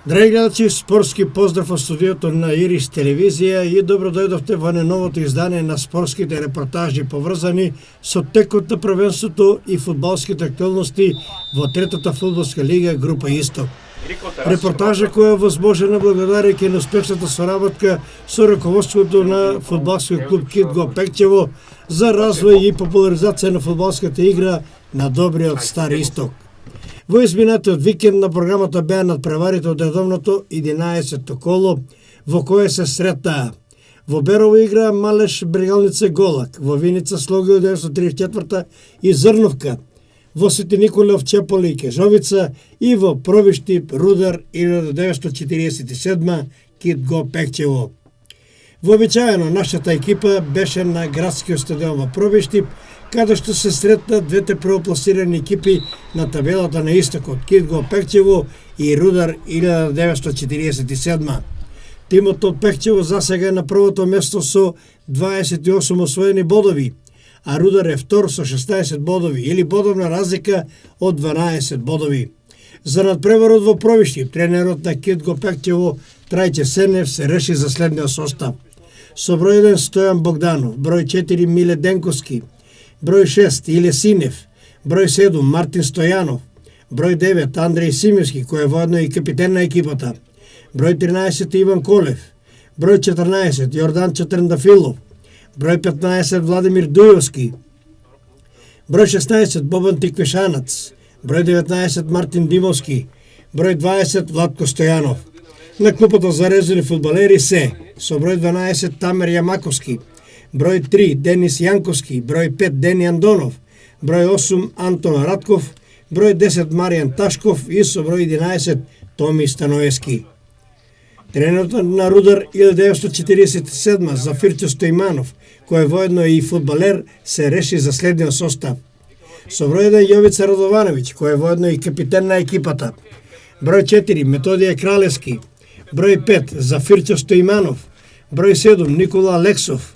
Драги гледачи, спортски поздрав од студиото на Ирис телевизија и добро дојдовте во новото издание на спортските репортажи поврзани со текот на првенството и фудбалските актуелности во третата фудбалска лига група Исток. Репортажа која е возможена благодарејќи на успешната соработка со раководството на фудбалскиот клуб Кидго Пекчево за развој и популаризација на фудбалската игра на добриот Стар Исток. Во изминатиот викенд на програмата беа надпреварите од редовното 11-то коло, во кое се сретнаа во Берово игра Малеш Брегалница Голак, во Виница Слоги 1934 и Зрновка, во Свети Николов Чеполи и Кежовица и во Провиштип Рудар 1947 Кидго Пекчево. Вообичаено нашата екипа беше на градскиот стадион во Провиштип, каде што се сретнат двете првопласирани екипи на табелата на Истокот, Кидго Пекчево и Рудар 1947. Тимот од Пекчево засега е на првото место со 28 освоени бодови, а Рудар е втор со 16 бодови или бодовна разлика од 12 бодови. За надпреварот во Провиштип, тренерот на Кидго Пекчево Трајче Сенев се реши за следниот состав. Со број 1 Стојан Богданов, број 4 Миле Денковски, број 6 Иле Синев, број 7 Мартин Стојанов, број 9 Андреј Симевски, кој е воедно и капитен на екипата, број 13 Иван Колев, број 14 Јордан Четрендафилов, број 15 Владимир Дујовски, број 16 Бобан Тиквешанац, број 19 Мартин Димовски, број 20 Владко Стојанов. На клупата за резервни фудбалери се со број 12 Тамер Јамаковски, број 3 Денис Јанковски, број 5 Дени Андонов, број 8 Антон Ратков, број 10 Маријан Ташков и со број 11 Томи Станоевски. Тренерот на Рудар 1947 Зафирчо Стоиманов, кој е воедно и фудбалер, се реши за следниот состав. Со број 1 Јовица Радовановиќ, кој е воедно и капитен на екипата, број 4 Методија Кралевски, број 5 Зафирчо Стоиманов, број 7 Никола Алексов,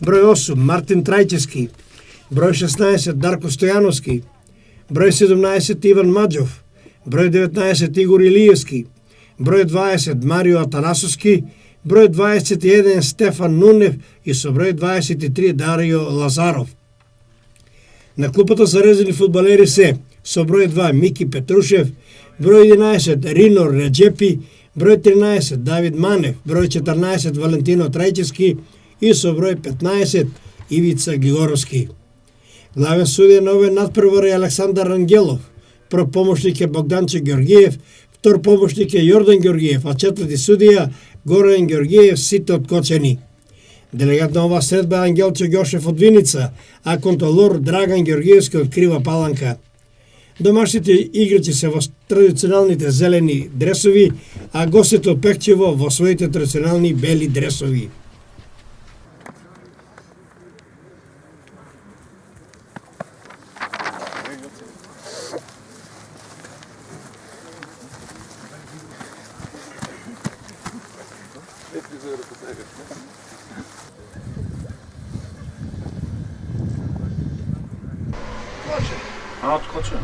број 8 Мартин Трајчевски, број 16 Дарко Стојановски, број 17 Иван Маđов, број 19 Игор Илиевски, број 20 Марио Атанасовски, број 21 Стефан Нунев и со број 23 Дарио Лазаров. На клупата за резервни фудбалери се со број 2 Мики Петрушев, број 11 Рино Реджепи, број 13 Давид Манев, број 14 Валентино Трајчевски и со број 15 Ивица Гligоровски. Главен судија на овој надпревар е Александар Ангелов, прв помошник е Богданче Георгиев, втор помошник е Јордан Георгиев, а четврти судија Горан Георгиев, сите од Кочани. Делегат на оваа средба Ангелчо Ѓошев од Виница, а контролор Драган Георгиевски од Крива Паланка. Домашните играчи се во традиционалните зелени дресови, а гостите од Пекчево во своите традиционални бели дресови. Откочен.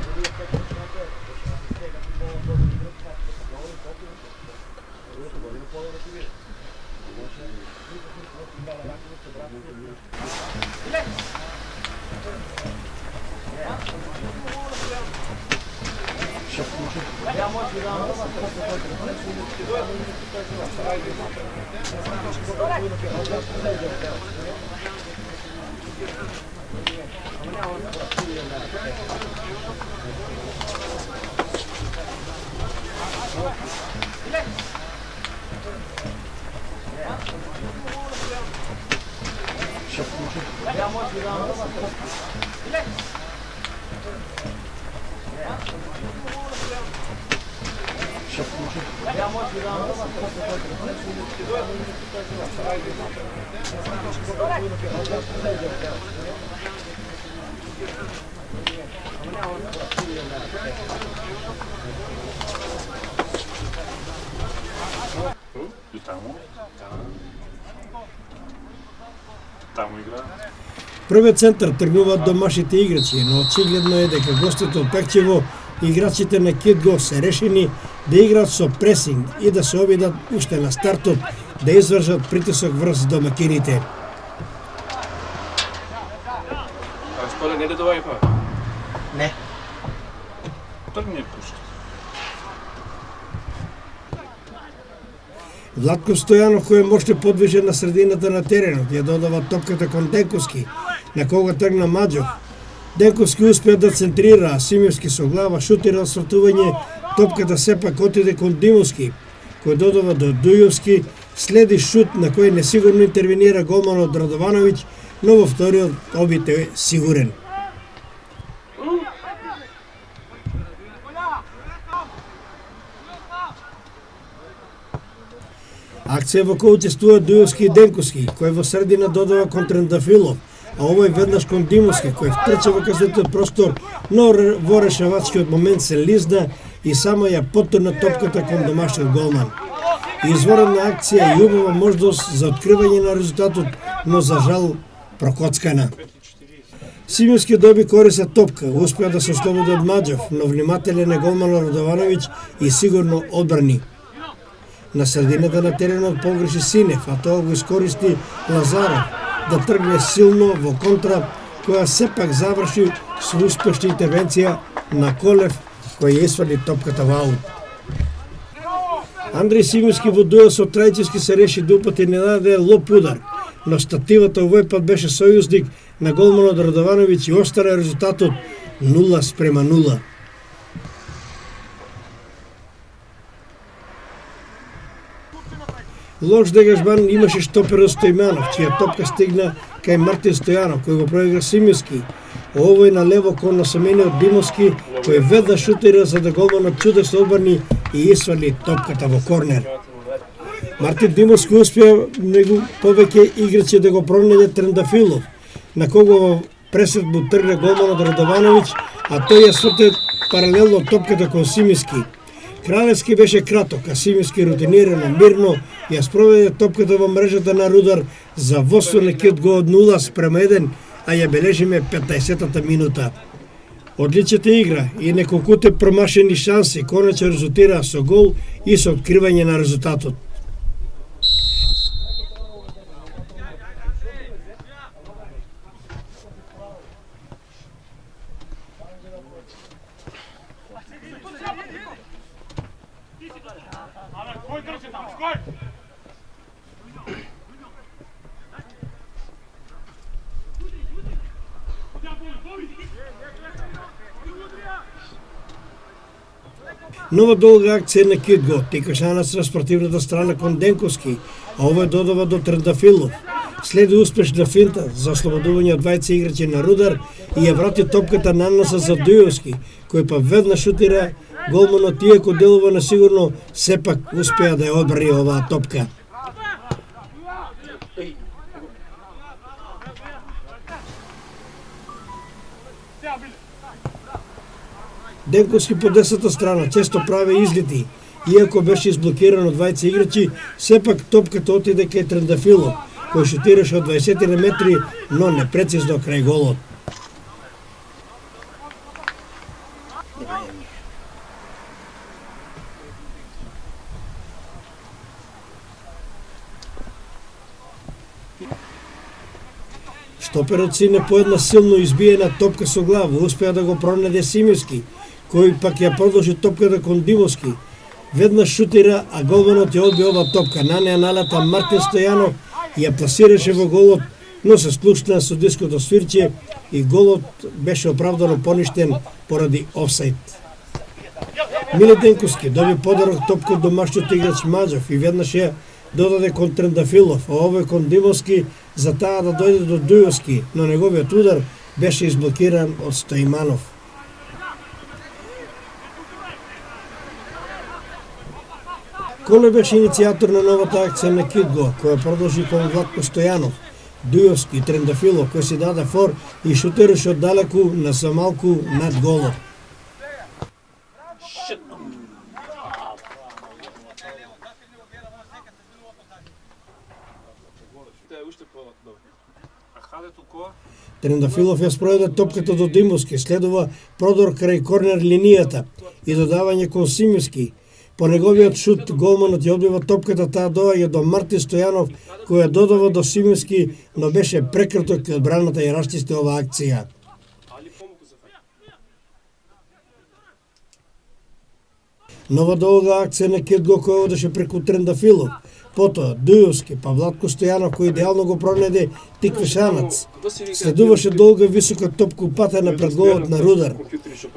Првиот центар тргнуваат домашните играчи, но очигледно е дека гостите од Пекчево играчите на Кидго се решени да играат со пресинг и да се обидат уште на стартот да извршат притисок врз домакините. Stole не да доаѓа па? Не. Тргни пушка. Владко Стојанов, кој е мощно подвижен на средината на теренот, ја додава топката кон Денковски, на кога тргна Маđов. Денковски успеа да центрира, а Симевски со глава шутира освртување, топката сепак отиде кон Димовски, кој додава до Дујовски, следи шут на кој несигурно интервенира голманот Радовановиќ, но во вториот обид е сигурен. Акција во која учествуваат Дујовски и Денковски, кој во средина додава кон Трендафилов, а овој веднаш кон Димовски, кој втрча во каснетиот простор, но во решавачкиот момент се лизна и само ја потурна топката кон домашниот голман. Изворена акција и убава можност за откривање на резултатот, но за жал прокоцкана. Симевски доби кориса топка, успеа да се ослободи од Маđов, но внимателен е голман Радовановиќ и сигурно одбрани. На средината на теренот погреши Синев, а тоа го искористи Лазаров да тргне силно во контра, која сепак заврши со успешна интервенција на Колев, кој ја извади топката во аут. Андреј Симевски во дуел со Трајчевски се реши да упати не даде лоп удар, но стативата овој пат беше сојузник на голманот Радовановиќ и остана резултатот 0:0. Лош дегажбан имаше штоперот Стојманов, чија топка стигна кај Мартин Стојанов, кој го проигра Симевски. Овој на лево кон насамениот Димовски, кој веднаш шутира за да голманот чудесно одбрани и извади топката во корнер. Мартин Димовски успеа многу повеќе играчи да го пронајде Трендафилов, на кого во пресет му тргна голманот Радовановиќ, а тој ја сврте паралелно топката кон Симевски. Кралевски беше краток, а Симевски рутинирано, мирно ја спроведе топката во мрежата на Рудар за водство на Кидго од 0:1, а ја бележиме 15-та минута. Одличната игра и неколкуте промашени шанси конечно резултираа со гол и со откривање на резултатот. Нова долга акција на Кидго, тикашанец на спортивната страна кон Денковски, а овој додава до Трендафилов. Следи успешна финта за ослободување од двајца играчи на Рудар и ја врати топката на носа за Дујовски, кој па веднаш шутира голманот, иако делува на сигурно, сепак успеа да ја одбрани оваа топка. Денковски по десната страна често прави излети, иако беше изблокиран од двајца играчи, сепак топката отиде кај Трендафилов, кој шутираше од 20 метри, но непрецизно крај голот. Шстоперот Сине по една силно избиена топка со глава успеа да го пронајде Симевски, кој пак ја продолжи топката кон Димовски. Веднаш шутира, а голманот ја одби ова топка. На неа налета Мартин Стојанов и ја пласираше во голот, но се склучна со диското свирче и голот беше оправдано поништен поради офсайд. Миле Денковски доби подарок топка од домашниот играч Маđов и веднаш ја додаде кон Трендафилов, а овој кон Димовски за таа да дојде до Дујовски, но неговиот удар беше изблокиран од Стојманов. Коле беше иницијатор на новата акција на Кидго, која продолжи кон Владко Стојанов, Дујовски и Трендафилов, кој си даде фор и шутереше од далеку на самалку над голот. Трендафилов ја спроведе топката до Димовски, следува продор крај корнер линијата и додавање кон Симевски. По неговиот шут голманот ја одбива топката, таа доаѓа до Мартин Стојанов кој ја додава до Симевски, но беше прекраток и одбраната ја расчисти оваа акција. Нова долга акција на Кидго кој одеше преку Трендафилов. Потоа Дујовски, па Владко Стојанов кој идеално го пронеде Тиквешанац. Следуваше долга висока топка упатена пред голот на Рудар.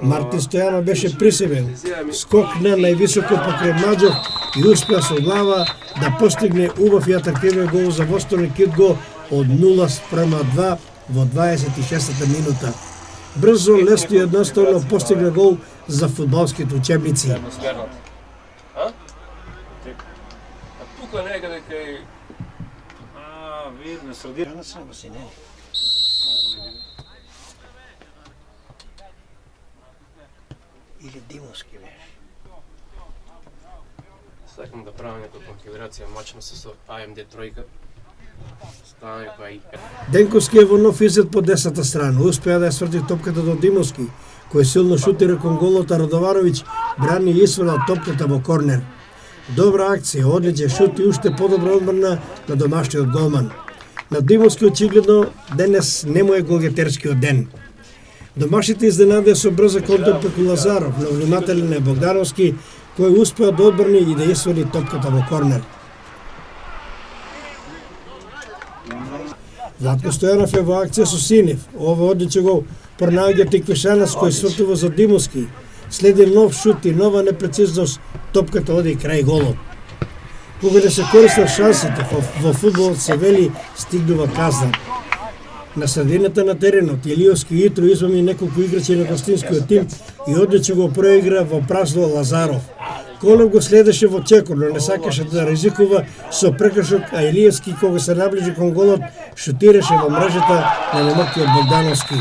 Мартин Стојанов беше присебен, скокна највисоко покрај Маđов и успеа со глава да постигне убав и атрактивен гол за водство Кидго од 0:2 во 26-та минута. Брзо, лесно и едноставно постигна гол за фудбалските учебници. Тука некаде кај... Видно, средина само си, не. Или Димовски беше. Сакам да правам некоја конфигурација мачна со AMD тројка. Стане која и... Денковски е во нов изет по десната страна. Успеа да ја сврти топката до Димовски, кој силно шутира кон голот, а Радоваровиќ брани и исвела топката во корнер. Добра акција, одличен шут и уште подобра одбрана на домашниот голман. На Димовски очигледно денес не му е голгетерскиот ден. Домашните изненадија со брза контр преку Лазаров, но внимателен е Богдановски, кој успеа да одбрани и да исвели топката во корнер. Владко Стојанов е во акција со Синев. Ова одличен гол пронаоѓа Тиквешанац кој свртува за Димовски. Следи нов шут и нова непрецизност, топката оди крај голот. Кога да се користат шансите, во фудбалот се вели стигнува казна. На средината на теренот Илиовски и Итро измами неколку играчи на гостинскиот тим и одлично го проигра во празно Лазаров. Колев го следеше во чекор, но не сакаше да ризикува со прекршок, а Илиевски кога се наближи кон голот шутираше во мрежата на немокиот Богдановски.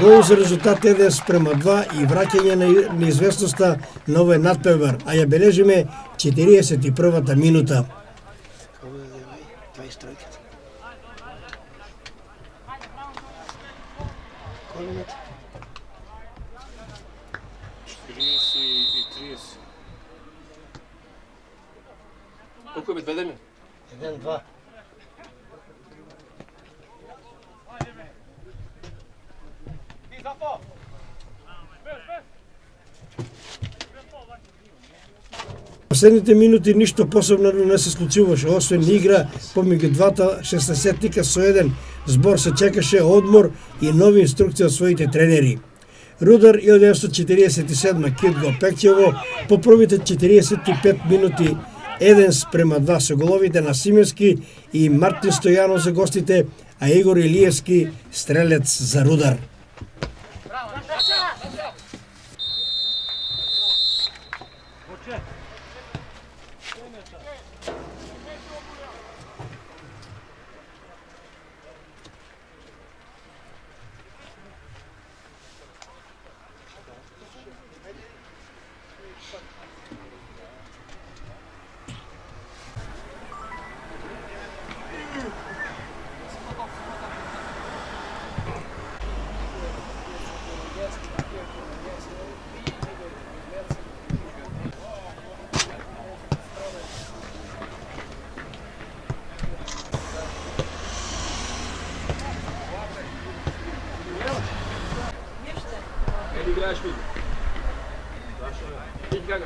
Гол за резултат 1:2 и враќање на неизвестноста на овој надпревар, а ја бележиме 41-та минута. Колку би ведеме? 1-2. Последните минути ништо посебно не се случуваше, освен игра помеѓу двата 16-тика со еден збор се чекаше одмор и нови инструкции од своите тренери. Рудар 1947 Кидго Пекчево по првите 45 минути 1:2 со головите на Симевски и Мартин Стојанов за гостите, а Игор Илиевски стрелец за Рудар. играеш тук. Иди Гага.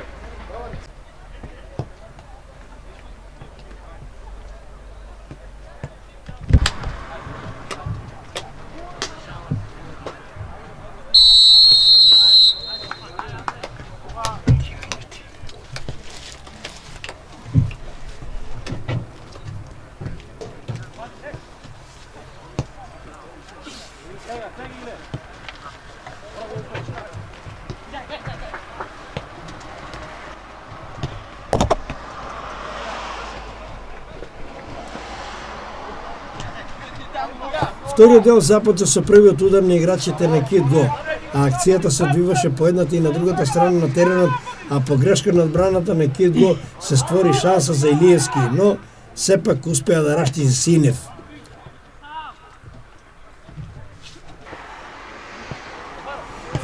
Вториот дел започна со првиот удар на играчите на Кидго, а акцијата се одвиваше по едната и на другата страна на теренот, а по грешка на одбраната на Кидго се створи шанса за Илиевски, но сепак успеа да расти Синев.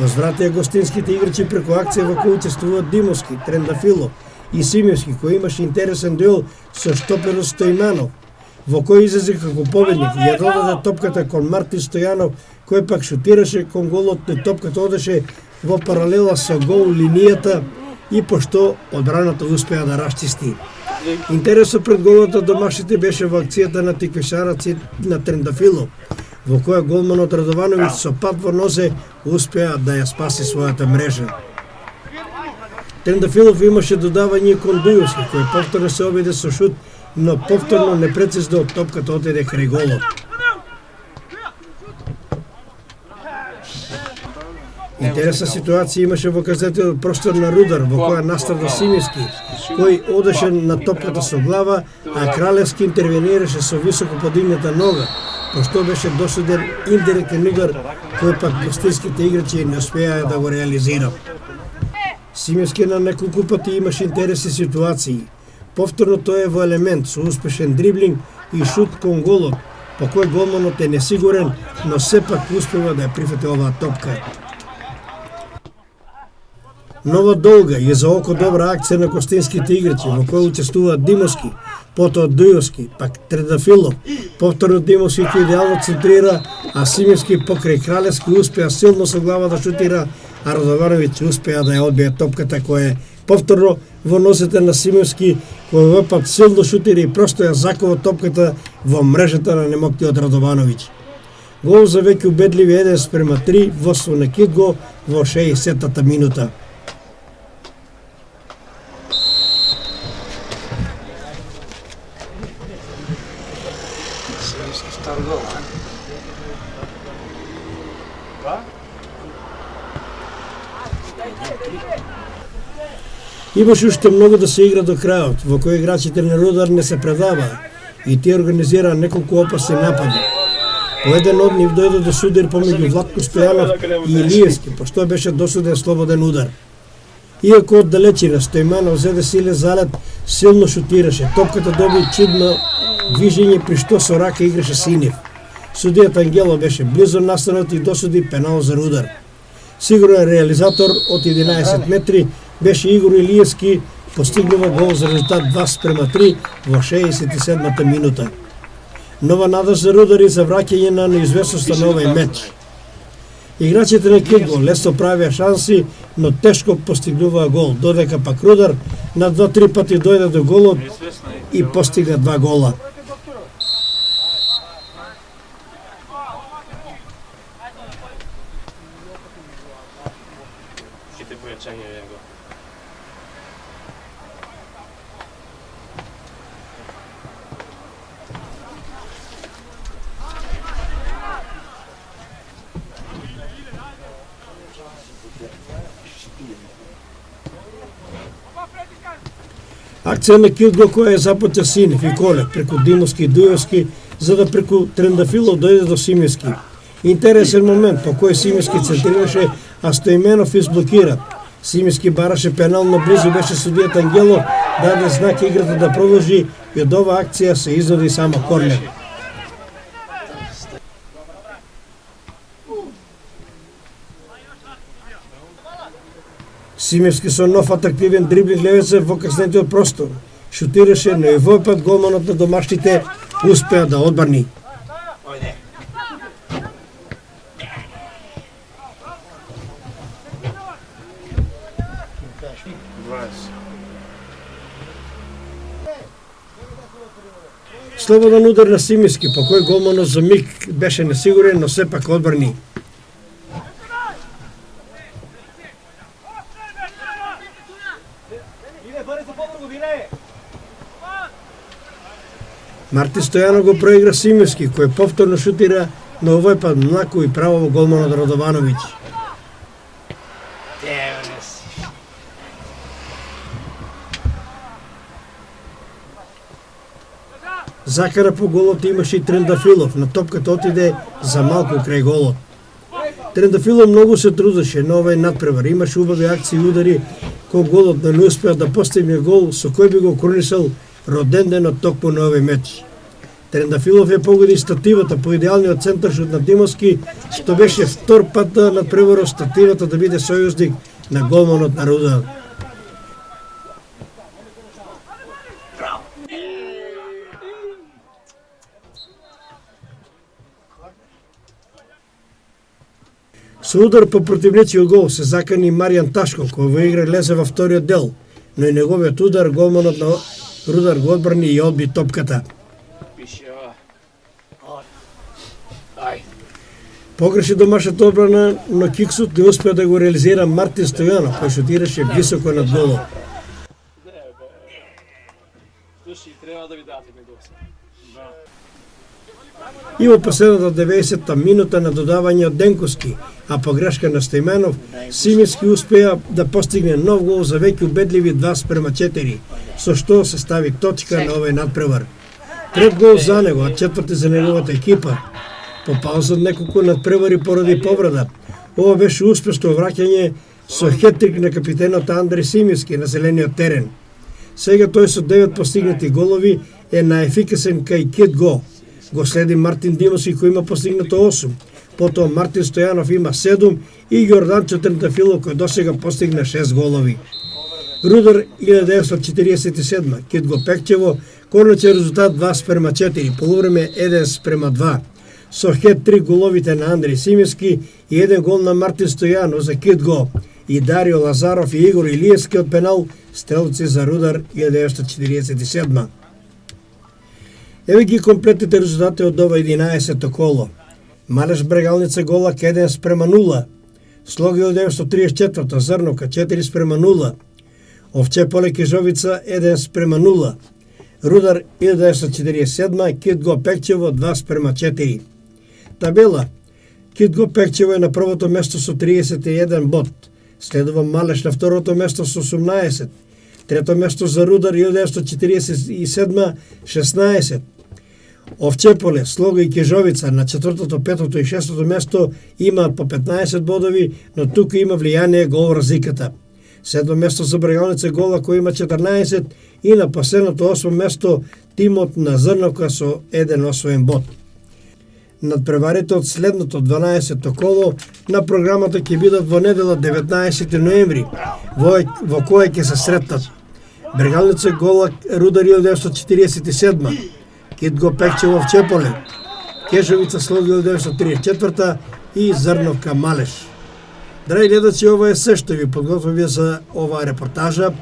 Возвратија гостинските играчи преку акција во која учествуваат Димовски, Трендафилов и Симевски, кој имаше интересен дуел со штоперот Стојманов, во кој излезе како победник и ја додаде топката кон Мартин Стојанов, кој пак шутираше кон голот, и топката одеше во паралела со гол линијата и пошто одбраната успеа да расчисти. Интересот пред голот од домашните беше во акцијата на тиквишараци на Трендафилов, во која голманот Радовановиќ со пат во нозе успеа да ја спаси својата мрежа. Трендафилов имаше додавање кон Дујовски, кој повторно се обиде со шут, но повторно непрецизно топката отиде крај голот. Интересна ситуација имаше во казетниот простор на Рудар, во која настрадал Симевски, кој одеше на топката со глава, а Кралевски интервенираше со високо подигната нога, пошто беше досуден индиректен удар, кој пак гостинските играчи не успеа да го реализира. Симевски на неколку пати имаше интересни ситуации. Повторно тој е во елемент со успешен дриблинг и шут кон голот, по кој голманот е несигурен, но сепак успева да ја прифати оваа топка. Нова долга и за око добра акција на гостинските играчи, во која учествуваат Димовски, потоа Дујовски, пак Трендафилов, повторно Димовски кој идеално центрира, а Симевски покрај Кралевски успеа силно со глава да шутира, а Радовановиќ успеа да ја одбие топката која е повторно во носете на Симевски, кој овој пат силно шутира и просто ја закова топката во мрежата на немоктиот Радовановиќ. Гол за веќе убедливи 1:3 водство на Кидго во 60-та минута. Имаше уште многу да се игра до крајот, во кој играчите на Рудар не се предаваа и тие организираа неколку опасни напади. По еден од нив дојде до судир помеѓу Владко Стојанов и Илиевски, пошто беше досуден слободен удар. Иако од далечина Стојманов зеде силен залет, силно шутираше, топката доби чудно движење при што со рака играше Синев. Судијата Ангело беше близо настанот и досуди пенал за Рудар. Сигурен реализатор од 11 метри беше Игор Илиевски, постигнува гол за резултат 2:3 во 67-та минута. Нова надеж за Рудар и за враќање на неизвестноста на овој меч. Играчите на Кидго лесно правеа шанси, но тешко постигнуваа гол, додека пак Рудар на 2-3 пати дојде до голот и постигна 2 гола. Акција на Кидго која започна Синев и Колев преку Димовски и Дујовски, за да преку Трендафилов дојде до Симевски. Интересен момент по кој Симевски центрираше, а Стојменов изблокира. Симевски бараше пенал, но близу беше судијата Ангело, даде знак играта да продолжи и од оваа акција се извади само корнер. Симевски со нов атрактивен дриблинг левица во каснетиот простор. Шутираше, но и овој пат голманот на домашните успеа да одбрани. Слободен удар на Симевски, по кој голманот за миг беше несигурен, но сепак одбрани. Мартин Стојанов го проигра Симевски, кој повторно шутира, но овој пат млако и право во голманот Радовановиќ. Закара по голот имаше и Трендафилов, но топката отиде за малку крај голот. Трендафилов многу се трудеше на овој надпревар, имаше убави акции и удари кон голот, но не успеа да постигне гол со кој би го кронисал роден ден од токму на овој меч. Трендафилов ја погоди стативата по идеалниот центаршут на Димовски, што беше втор пат да надпреварува стативата да биде сојузник на голманот на Рудар. Со удар по противничиот гол се закани Маријан Ташко, кој во игра лезе во вториот дел, но и неговиот удар голманот на Рудар го одбрани и одби топката. Погреши домашната одбрана, но киксот не успеа да го реализира Мартин Стојанов, кој шутираше високо над голот. И во последната 90-та минута на додавање од Денковски, а погрешка на Стојменов, Симиски успеа да постигне нов гол за веќе убедливи 2:4, со што се стави точка на овој надпревар. Трет гол за него, а четврти за неговата екипа. По пауза од неколку надпревари поради повреда. Ова беше успешно враќање со хетрик на капитенот Андреј Симиски на зелениот терен. Сега тој со 9 постигнати голови е најефикасен кај Кит Го. Го следи Мартин Димовски кој има постигнато 8. Потоа Мартин Стојанов има 7 и Ѓорданчо Трентафилов кој досега постигна 6 голови. Рудар 1947, Кит Го Пекчево, конечен резултат 2:4, полувреме 1:2. Со хет-трик головите на Андреј Симиски и еден гол на Мартин Стојанов за Кит Го и Дарио Лазаров и Игор Илиевски од пенал, стрелци за Рудар 1947. Еве ги комплетните резултати од ова 11-то коло. Малеш Брегалница Голак 1:0, Слог 1934, Зрновка 4:0, Овче Поле Кижовица 1:0, Рудар 1947, Кит Го Пекчево 2:4. Табела. Кит Го Пекчево е на првото место со 31 бод. Следува Малеш на второто место со 18. Трето место за Рудар 1947, 16. Овчеполе, Слога и Кежовица на четвртото, петото и шестото место имаат по 15 бодови, но тука има влијание гол разликата. Седмо место за Брегалница Гола кој има 14 и на последното 8 место тимот на Зрновка со 1 освоен бод. Надпреварите од следното 12-то коло на програмата ќе бидат во недела 19 ноември, во која ќе се сретнат Брегалница Гола Рудар 1947, Кит Го Пекчево Овчеполе, Кежовица Слог 1934 и Зрновка Малеш. Драги гледачи, ова е се што ви подготвив за оваа репортажа.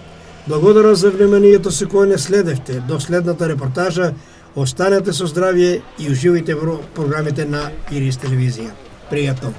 Благодарам за вниманието со кое не следевте. До следната репортажа, останете со здравје и уживајте во програмите на Ирис телевизија. Пријатно!